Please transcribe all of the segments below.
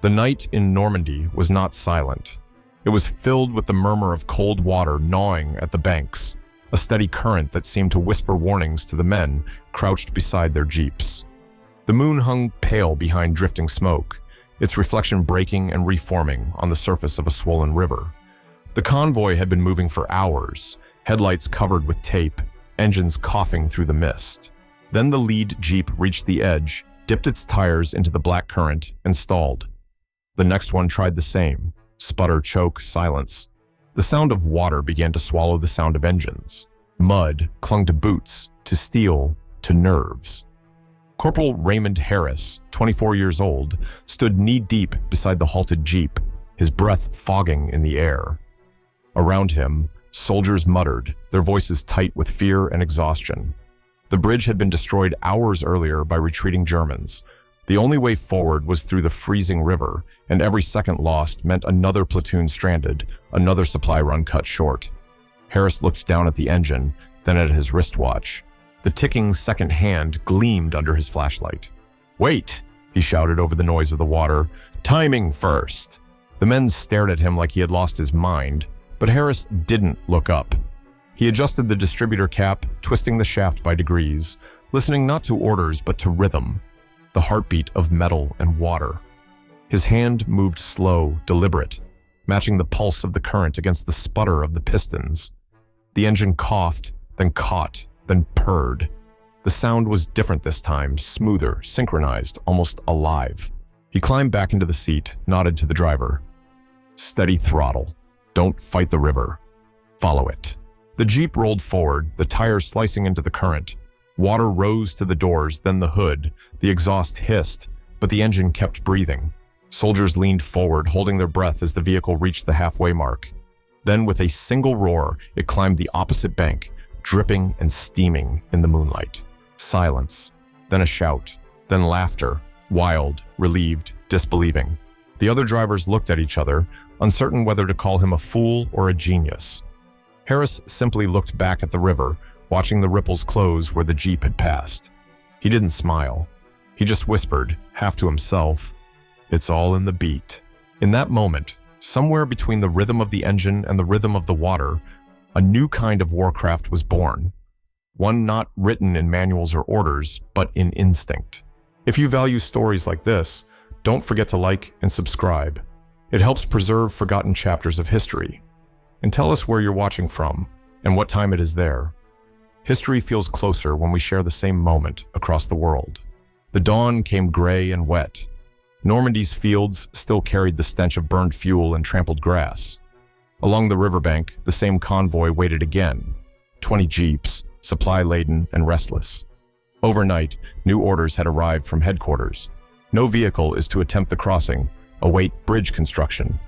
The night in Normandy was not silent. It was filled with the murmur of cold water gnawing at the banks, a steady current that seemed to whisper warnings to the men crouched beside their jeeps. The moon hung pale behind drifting smoke, its reflection breaking and reforming on the surface of a swollen river. The convoy had been moving for hours, headlights covered with tape, engines coughing through the mist. Then the lead jeep reached the edge, dipped its tires into the black current, and stalled. The next one tried the same. Sputter, choke, silence. The sound of water began to swallow the sound of engines. Mud clung to boots, to steel, to nerves. Corporal Raymond Harris, 24 years old, stood knee-deep beside the halted jeep, his breath fogging in the air. Around him, soldiers muttered, their voices tight with fear and exhaustion. The bridge had been destroyed hours earlier by retreating Germans. The only way forward was through the freezing river, and every second lost meant another platoon stranded, another supply run cut short. Harris looked down at the engine, then at his wristwatch. The ticking second hand gleamed under his flashlight. "Wait!" he shouted over the noise of the water. "Timing first!" The men stared at him like he had lost his mind, but Harris didn't look up. He adjusted the distributor cap, twisting the shaft by degrees, listening not to orders but to rhythm, the heartbeat of metal and water. His hand moved slow, deliberate, matching the pulse of the current against the sputter of the pistons. The engine coughed, then caught, then purred. The sound was different this time, smoother, synchronized, almost alive. He climbed back into the seat, nodded to the driver. "Steady throttle. Don't fight the river. Follow it." The jeep rolled forward, the tires slicing into the current. Water rose to the doors, then the hood. The exhaust hissed, but the engine kept breathing. Soldiers leaned forward, holding their breath as the vehicle reached the halfway mark. Then, with a single roar, it climbed the opposite bank, dripping and steaming in the moonlight. Silence, then a shout, then laughter, wild, relieved, disbelieving. The other drivers looked at each other, uncertain whether to call him a fool or a genius. Harris simply looked back at the river, watching the ripples close where the jeep had passed. He didn't smile. He just whispered, half to himself, "It's all in the beat." In that moment, somewhere between the rhythm of the engine and the rhythm of the water, a new kind of warcraft was born. One not written in manuals or orders, but in instinct. If you value stories like this, don't forget to like and subscribe. It helps preserve forgotten chapters of history. And tell us where you're watching from and what time it is there. History feels closer when we share the same moment across the world. The dawn came gray and wet. Normandy's fields still carried the stench of burned fuel and trampled grass. Along the riverbank, the same convoy waited again. 20 jeeps, supply-laden and restless. Overnight, new orders had arrived from headquarters. No vehicle is to attempt the crossing, await bridge construction.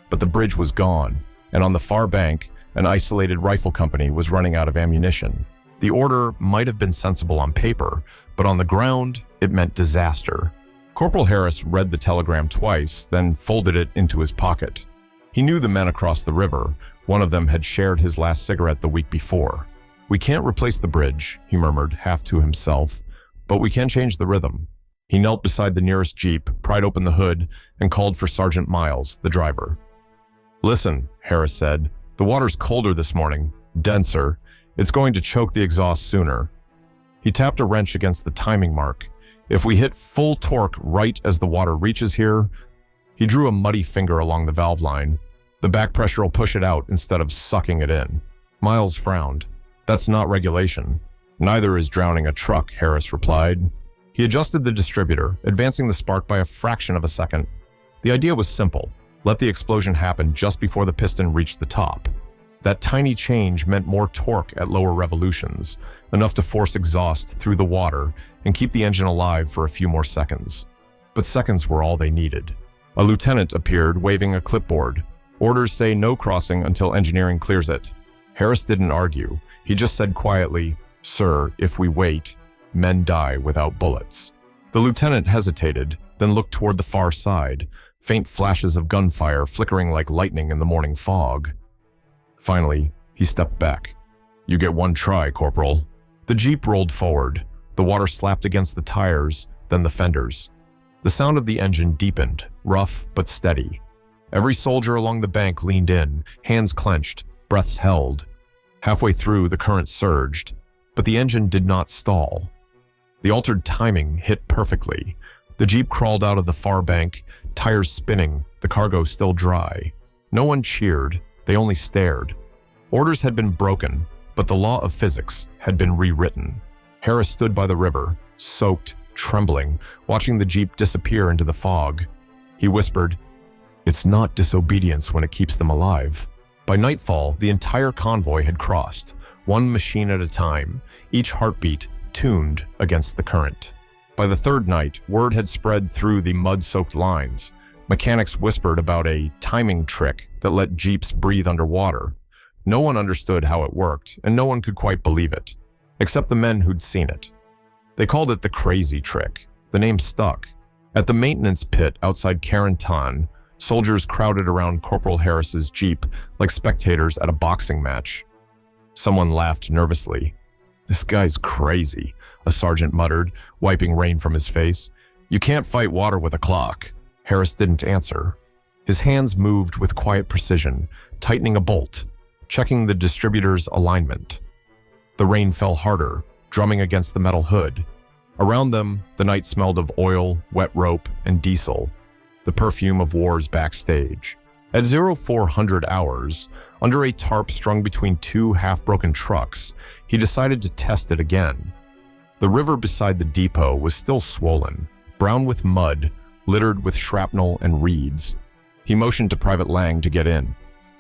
But the bridge was gone, and on the far bank, an isolated rifle company was running out of ammunition. The order might have been sensible on paper, but on the ground, it meant disaster. Corporal Harris read the telegram twice, then folded it into his pocket. He knew the men across the river. One of them had shared his last cigarette the week before. "We can't replace the bridge," he murmured, half to himself, "but we can change the rhythm." He knelt beside the nearest jeep, pried open the hood, and called for Sergeant Miles, the driver. "Listen," Harris said, "the water's colder this morning, denser. It's going to choke the exhaust sooner." He tapped a wrench against the timing mark. "If we hit full torque right as the water reaches here..." He drew a muddy finger along the valve line. "The back pressure will push it out instead of sucking it in." Miles frowned. "That's not regulation." "Neither is drowning a truck," Harris replied. He adjusted the distributor, advancing the spark by a fraction of a second. The idea was simple. Let the explosion happen just before the piston reached the top. That tiny change meant more torque at lower revolutions, enough to force exhaust through the water and keep the engine alive for a few more seconds. But seconds were all they needed. A lieutenant appeared, waving a clipboard. "Orders say no crossing until engineering clears it." Harris didn't argue. He just said quietly, "Sir, if we wait, men die without bullets." The lieutenant hesitated, then looked toward the far side, faint flashes of gunfire flickering like lightning in the morning fog. Finally, he stepped back. "You get one try, Corporal." The jeep rolled forward. The water slapped against the tires, then the fenders. The sound of the engine deepened, rough but steady. Every soldier along the bank leaned in, hands clenched, breaths held. Halfway through, the current surged, but the engine did not stall. The altered timing hit perfectly. The Jeep crawled out of the far bank, tires spinning, the cargo still dry. No one cheered, they only stared. Orders had been broken, but the law of physics had been rewritten. Harris stood by the river, soaked, trembling, watching the Jeep disappear into the fog. He whispered, "It's not disobedience when it keeps them alive." By nightfall, the entire convoy had crossed, one machine at a time, each heartbeat tuned against the current. By the third night, word had spread through the mud-soaked lines. Mechanics whispered about a timing trick that let Jeeps breathe underwater. No one understood how it worked, and no one could quite believe it, except the men who'd seen it. They called it the crazy trick. The name stuck. At the maintenance pit outside Carentan, soldiers crowded around Corporal Harris's Jeep like spectators at a boxing match. Someone laughed nervously. "This guy's crazy," a sergeant muttered, wiping rain from his face. "You can't fight water with a clock." Harris didn't answer. His hands moved with quiet precision, tightening a bolt, checking the distributor's alignment. The rain fell harder, drumming against the metal hood. Around them, the night smelled of oil, wet rope, and diesel, the perfume of wars backstage. At 0400 hours, under a tarp strung between two half-broken trucks, he decided to test it again. The river beside the depot was still swollen, brown with mud, littered with shrapnel and reeds. He motioned to Private Lang to get in.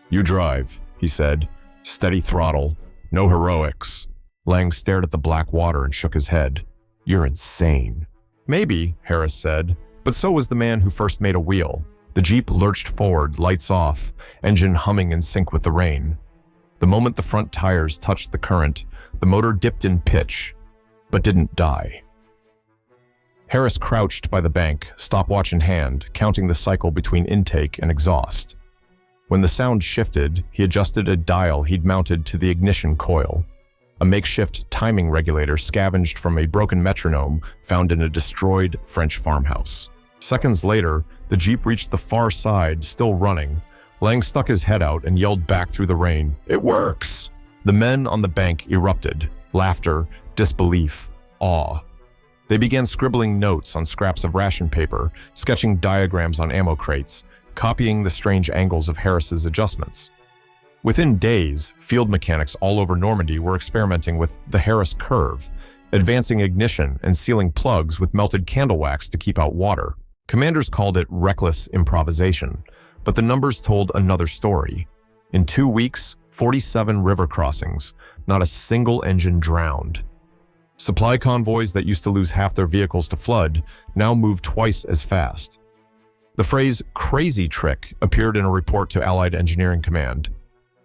"You drive," he said. "Steady throttle. No heroics." Lang stared at the black water and shook his head. "You're insane." "Maybe," Harris said, but so was the man who first made a wheel. The Jeep lurched forward, lights off, engine humming in sync with the rain. The moment the front tires touched the current, the motor dipped in pitch, but didn't die. Harris crouched by the bank, stopwatch in hand, counting the cycle between intake and exhaust. When the sound shifted, he adjusted a dial he'd mounted to the ignition coil. A makeshift timing regulator scavenged from a broken metronome found in a destroyed French farmhouse. Seconds later, the Jeep reached the far side, still running. Lang stuck his head out and yelled back through the rain, "It works!" The men on the bank erupted, laughter, disbelief, awe. They began scribbling notes on scraps of ration paper, sketching diagrams on ammo crates, copying the strange angles of Harris's adjustments. Within days, field mechanics all over Normandy were experimenting with the Harris curve, advancing ignition and sealing plugs with melted candle wax to keep out water. Commanders called it reckless improvisation, but the numbers told another story. In 2 weeks, 47 river crossings, not a single engine drowned. Supply convoys that used to lose half their vehicles to flood now moved twice as fast. The phrase "crazy trick" appeared in a report to Allied Engineering Command,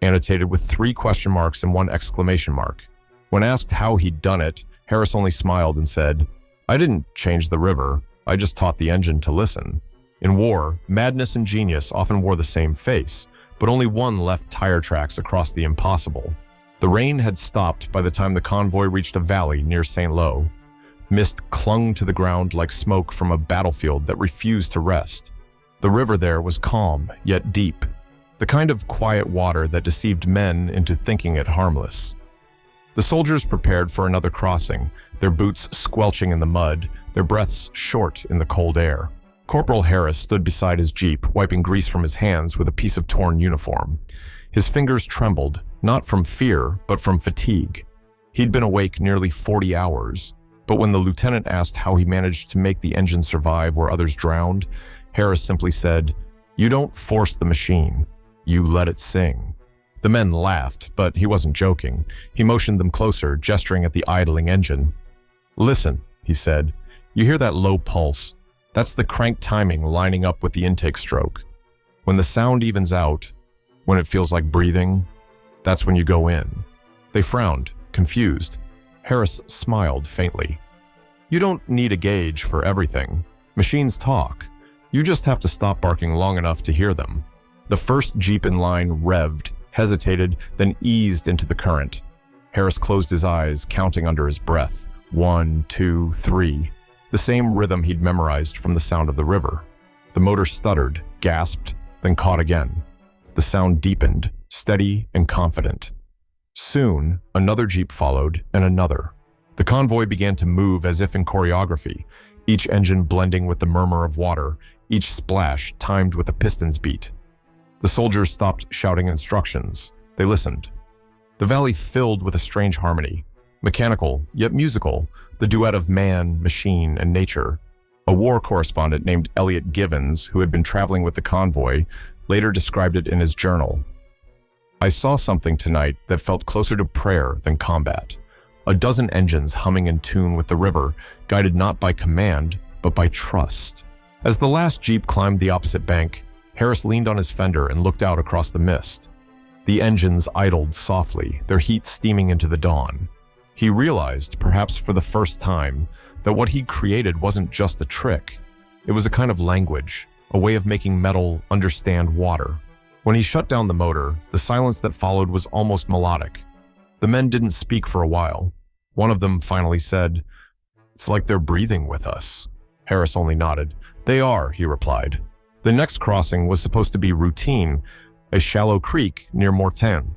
annotated with 3 question marks and 1 exclamation mark. When asked how he'd done it, Harris only smiled and said, "I didn't change the river, I just taught the engine to listen." In war, madness and genius often wore the same face, but only one left tire tracks across the impossible. The rain had stopped by the time the convoy reached a valley near St. Lo. Mist clung to the ground like smoke from a battlefield that refused to rest. The river there was calm, yet deep, the kind of quiet water that deceived men into thinking it harmless. The soldiers prepared for another crossing, their boots squelching in the mud, their breaths short in the cold air. Corporal Harris stood beside his Jeep, wiping grease from his hands with a piece of torn uniform. His fingers trembled, not from fear, but from fatigue. He'd been awake nearly 40 hours, but when the lieutenant asked how he managed to make the engine survive where others drowned, Harris simply said, "You don't force the machine, you let it sing." The men laughed, but he wasn't joking. He motioned them closer, gesturing at the idling engine. "Listen," he said. "You hear that low pulse? That's the crank timing lining up with the intake stroke. When the sound evens out, when it feels like breathing, that's when you go in." They frowned, confused. Harris smiled faintly. "You don't need a gauge for everything. Machines talk. You just have to stop barking long enough to hear them." The first Jeep in line revved, hesitated, then eased into the current. Harris closed his eyes, counting under his breath. 1, 2, 3. the same rhythm he'd memorized from the sound of the river. The motor stuttered, gasped, then caught again. The sound deepened, steady and confident. Soon, another jeep followed, and another. The convoy began to move as if in choreography, each engine blending with the murmur of water, each splash timed with a piston's beat. The soldiers stopped shouting instructions. They listened. The valley filled with a strange harmony, mechanical yet musical, the duet of man, machine, and nature. A war correspondent named Elliot Givens, who had been traveling with the convoy, later described it in his journal. "I saw something tonight that felt closer to prayer than combat. A dozen engines humming in tune with the river, guided not by command, but by trust." As the last jeep climbed the opposite bank, Harris leaned on his fender and looked out across the mist. The engines idled softly, their heat steaming into the dawn. He realized, perhaps for the first time, that what he'd created wasn't just a trick. It was a kind of language, a way of making metal understand water. When he shut down the motor, the silence that followed was almost melodic. The men didn't speak for a while. One of them finally said, "It's like they're breathing with us." Harris only nodded. "They are," he replied. The next crossing was supposed to be routine, a shallow creek near Mortain.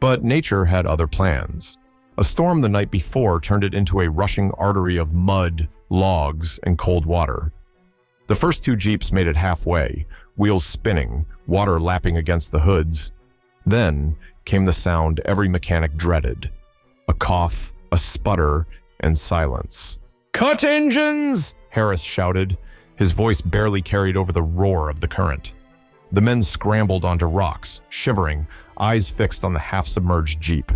But nature had other plans. A storm the night before turned it into a rushing artery of mud, logs, and cold water. The first two jeeps made it halfway, wheels spinning, water lapping against the hoods. Then came the sound every mechanic dreaded. A cough, a sputter, and silence. "Cut engines!" Harris shouted. His voice barely carried over the roar of the current. The men scrambled onto rocks, shivering, eyes fixed on the half-submerged jeep.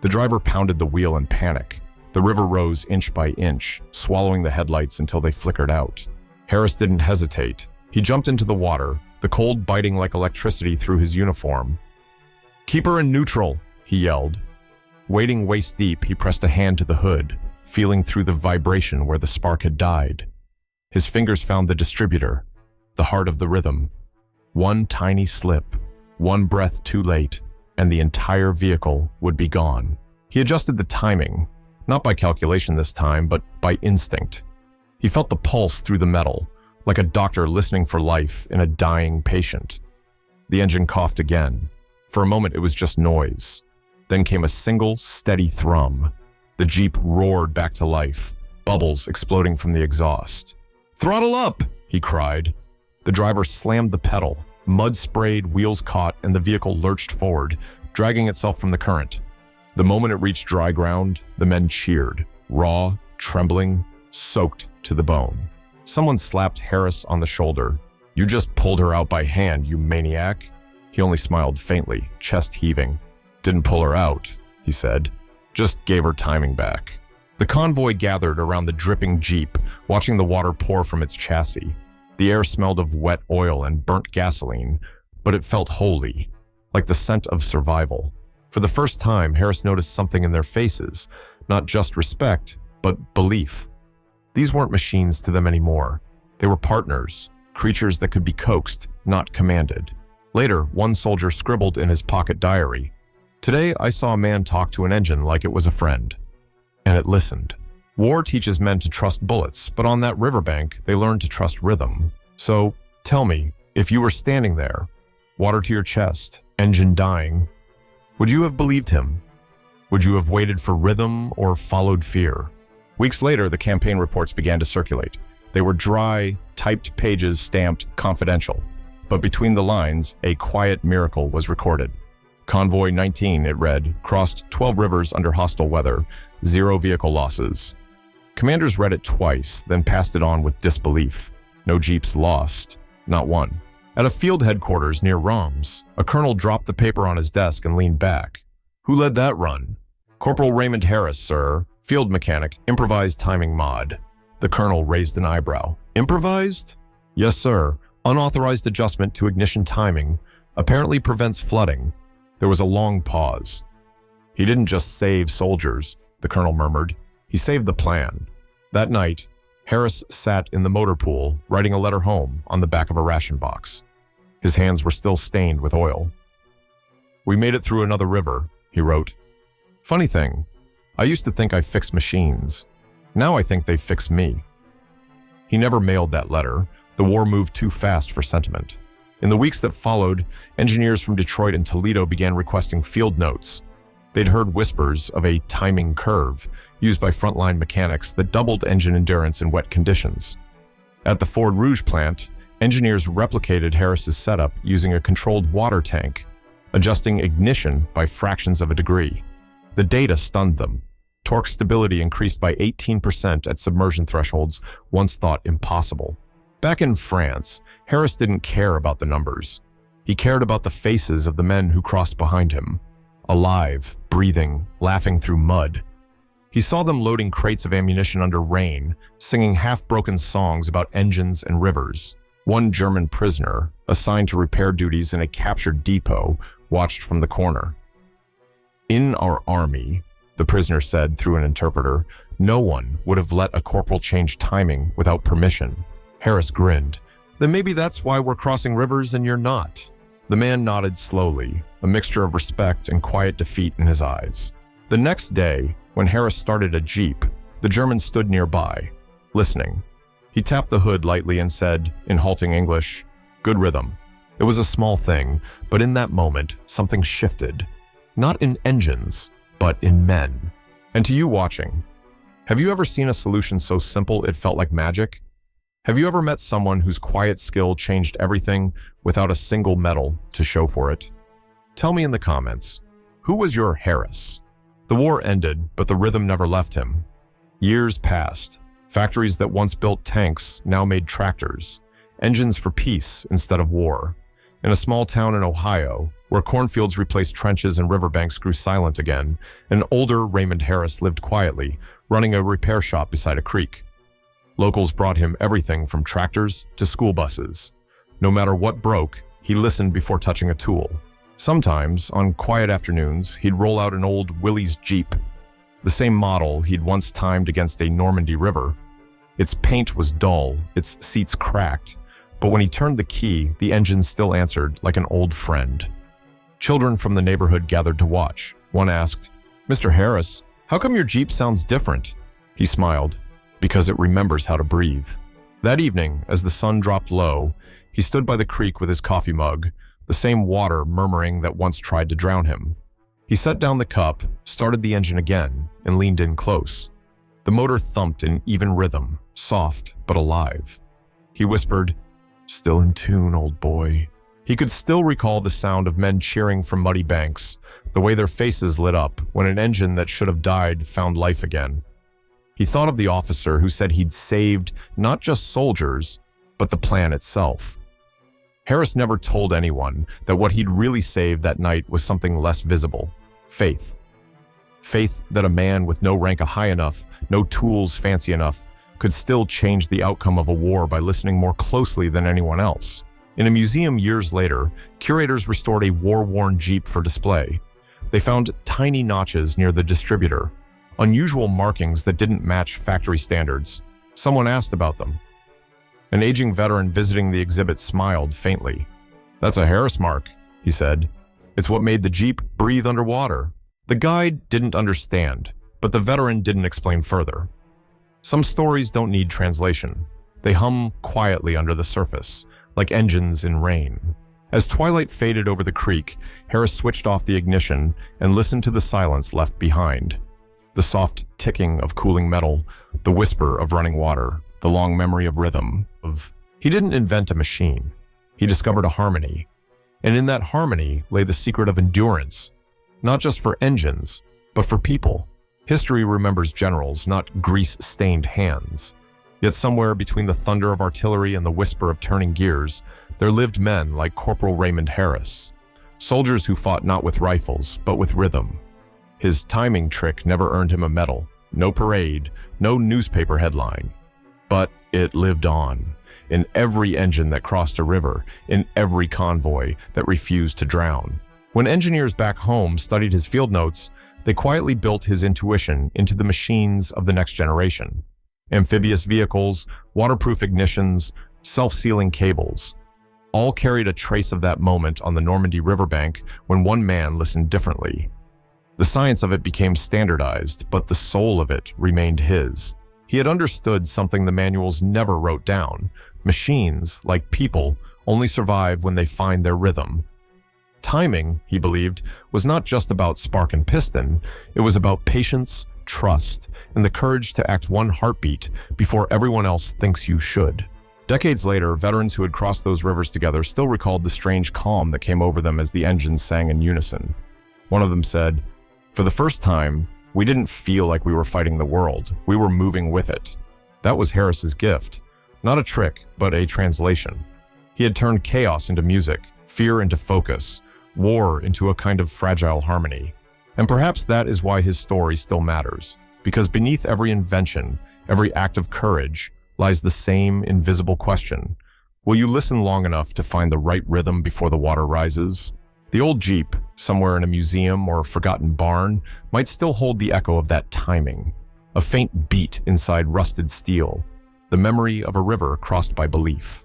The driver pounded the wheel in panic. The river rose inch by inch, swallowing the headlights until they flickered out. Harris didn't hesitate. He jumped into the water, the cold biting like electricity through his uniform. "Keep her in neutral," he yelled. Wading waist-deep, he pressed a hand to the hood, feeling through the vibration where the spark had died. His fingers found the distributor, the heart of the rhythm. One tiny slip, one breath too late, and the entire vehicle would be gone. He adjusted the timing, not by calculation this time, but by instinct. He felt the pulse through the metal, like a doctor listening for life in a dying patient. The engine coughed again. For a moment, it was just noise. Then came a single, steady thrum. The Jeep roared back to life, bubbles exploding from the exhaust. "Throttle up!" he cried. The driver slammed the pedal. Mud sprayed, wheels caught, and the vehicle lurched forward, dragging itself from the current. The moment it reached dry ground, the men cheered, raw, trembling, soaked to the bone. Someone slapped Harris on the shoulder. "You just pulled her out by hand, you maniac." He only smiled faintly, chest heaving. "Didn't pull her out," he said. "Just gave her timing back." The convoy gathered around the dripping Jeep, watching the water pour from its chassis. The air smelled of wet oil and burnt gasoline, but it felt holy, like the scent of survival. For the first time, Harris noticed something in their faces, not just respect, but belief. These weren't machines to them anymore. They were partners, creatures that could be coaxed, not commanded. Later, one soldier scribbled in his pocket diary, "Today I saw a man talk to an engine like it was a friend." And it listened. War teaches men to trust bullets, but on that riverbank, they learned to trust rhythm. So, tell me, if you were standing there, water to your chest, engine dying, would you have believed him? Would you have waited for rhythm or followed fear? Weeks later, the campaign reports began to circulate. They were dry, typed pages stamped confidential. But between the lines, a quiet miracle was recorded. Convoy 19, it read, crossed 12 rivers under hostile weather, 0 vehicle losses. Commanders read it twice, then passed it on with disbelief. No jeeps lost, not one. At a field headquarters near Roms, a colonel dropped the paper on his desk and leaned back. "Who led that run?" "Corporal Raymond Harris, sir. Field mechanic, improvised timing mod." The colonel raised an eyebrow. "Improvised?" "Yes, sir. Unauthorized adjustment to ignition timing. Apparently prevents flooding." There was a long pause. "He didn't just save soldiers," the colonel murmured. "He saved the plan." That night, Harris sat in the motor pool, writing a letter home on the back of a ration box. His hands were still stained with oil. "We made it through another river," he wrote. "Funny thing, I used to think I fixed machines. Now I think they fix me." He never mailed that letter. The war moved too fast for sentiment. In the weeks that followed, engineers from Detroit and Toledo began requesting field notes. They'd heard whispers of a timing curve used by frontline mechanics that doubled engine endurance in wet conditions. At the Ford Rouge plant, engineers replicated Harris's setup using a controlled water tank, adjusting ignition by fractions of a degree. The data stunned them. Torque stability increased by 18% at submersion thresholds once thought impossible. Back in France, Harris didn't care about the numbers. He cared about the faces of the men who crossed behind him, alive, breathing, laughing through mud. He saw them loading crates of ammunition under rain, singing half-broken songs about engines and rivers. One German prisoner, assigned to repair duties in a captured depot, watched from the corner. "In our army," the prisoner said through an interpreter, "no one would have let a corporal change timing without permission." Harris grinned. "Then maybe that's why we're crossing rivers and you're not." The man nodded slowly, a mixture of respect and quiet defeat in his eyes. The next day, when Harris started a Jeep, the German stood nearby, listening. He tapped the hood lightly and said, in halting English, "Good rhythm." It was a small thing, but in that moment, something shifted. Not in engines, but in men. And to you watching, have you ever seen a solution so simple it felt like magic? Have you ever met someone whose quiet skill changed everything without a single medal to show for it? Tell me in the comments, who was your Harris? The war ended, but the rhythm never left him. Years passed. Factories that once built tanks now made tractors, engines for peace instead of war. In a small town in Ohio, where cornfields replaced trenches and riverbanks grew silent again, an older Raymond Harris lived quietly, running a repair shop beside a creek. Locals brought him everything from tractors to school buses. No matter what broke, he listened before touching a tool. Sometimes, on quiet afternoons, he'd roll out an old Willys Jeep, the same model he'd once timed against a Normandy river. Its paint was dull, its seats cracked, but when he turned the key, the engine still answered like an old friend. Children from the neighborhood gathered to watch. One asked, "Mr. Harris, how come your Jeep sounds different?" He smiled, "Because it remembers how to breathe." That evening, as the sun dropped low, he stood by the creek with his coffee mug, the same water murmuring that once tried to drown him. He set down the cup, started the engine again, and leaned in close. The motor thumped in even rhythm, soft but alive. He whispered, "Still in tune, old boy." He could still recall the sound of men cheering from muddy banks, the way their faces lit up when an engine that should have died found life again. He thought of the officer who said he'd saved not just soldiers, but the plan itself. Harris never told anyone that what he'd really saved that night was something less visible: faith. Faith that a man with no rank high enough, no tools fancy enough, could still change the outcome of a war by listening more closely than anyone else. In a museum years later, curators restored a war-worn Jeep for display. They found tiny notches near the distributor, unusual markings that didn't match factory standards. Someone asked about them. An aging veteran visiting the exhibit smiled faintly. "That's a Harris mark," he said. "It's what made the Jeep breathe underwater." The guide didn't understand, but the veteran didn't explain further. Some stories don't need translation. They hum quietly under the surface, like engines in rain. As twilight faded over the creek, Harris switched off the ignition and listened to the silence left behind. The soft ticking of cooling metal, the whisper of running water, the long memory of rhythm. He didn't invent a machine. He discovered a harmony. And in that harmony lay the secret of endurance, not just for engines, but for people. History remembers generals, not grease-stained hands. Yet somewhere between the thunder of artillery and the whisper of turning gears, there lived men like Corporal Raymond Harris, soldiers who fought not with rifles, but with rhythm. His timing trick never earned him a medal, no parade, no newspaper headline. But it lived on, in every engine that crossed a river, in every convoy that refused to drown. When engineers back home studied his field notes, they quietly built his intuition into the machines of the next generation. Amphibious vehicles, waterproof ignitions, self-sealing cables, all carried a trace of that moment on the Normandy riverbank when one man listened differently. The science of it became standardized, but the soul of it remained his. He had understood something the manuals never wrote down. Machines, like people, only survive when they find their rhythm. Timing, he believed, was not just about spark and piston. It was about patience, trust, and the courage to act one heartbeat before everyone else thinks you should. Decades later, veterans who had crossed those rivers together still recalled the strange calm that came over them as the engines sang in unison. One of them said, "For the first time, we didn't feel like we were fighting the world. We were moving with it." That was Harris's gift. Not a trick, but a translation. He had turned chaos into music, fear into focus, war into a kind of fragile harmony. And perhaps that is why his story still matters, because beneath every invention, every act of courage, lies the same invisible question. Will you listen long enough to find the right rhythm before the water rises? The old Jeep, somewhere in a museum or a forgotten barn, might still hold the echo of that timing, a faint beat inside rusted steel, the memory of a river crossed by belief.